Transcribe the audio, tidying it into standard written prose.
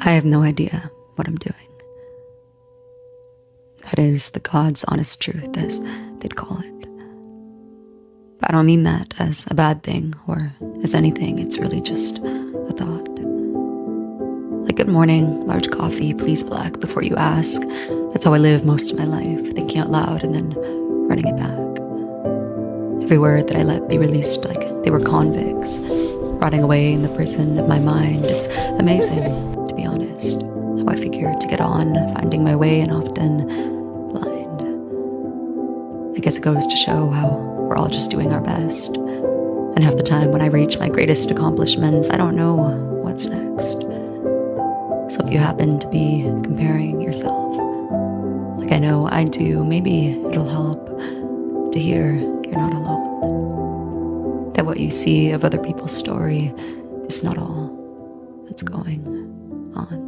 I have no idea what I'm doing. That is the God's honest truth, as they'd call it. But I don't mean that as a bad thing or as anything. It's really just a thought. Like, good morning, large coffee, please black, before you ask. That's how I live most of my life, thinking out loud and then running it back. Every word that I let be released like they were convicts, rotting away in the prison of my mind. It's amazing, to be honest, how I figure to get on, finding my way and often blind. I guess it goes to show how we're all just doing our best. And half the time when I reach my greatest accomplishments, I don't know what's next. So if you happen to be comparing yourself, like I know I do, maybe it'll help to hear you're not alone. That what you see of other people's story is not all that's going on.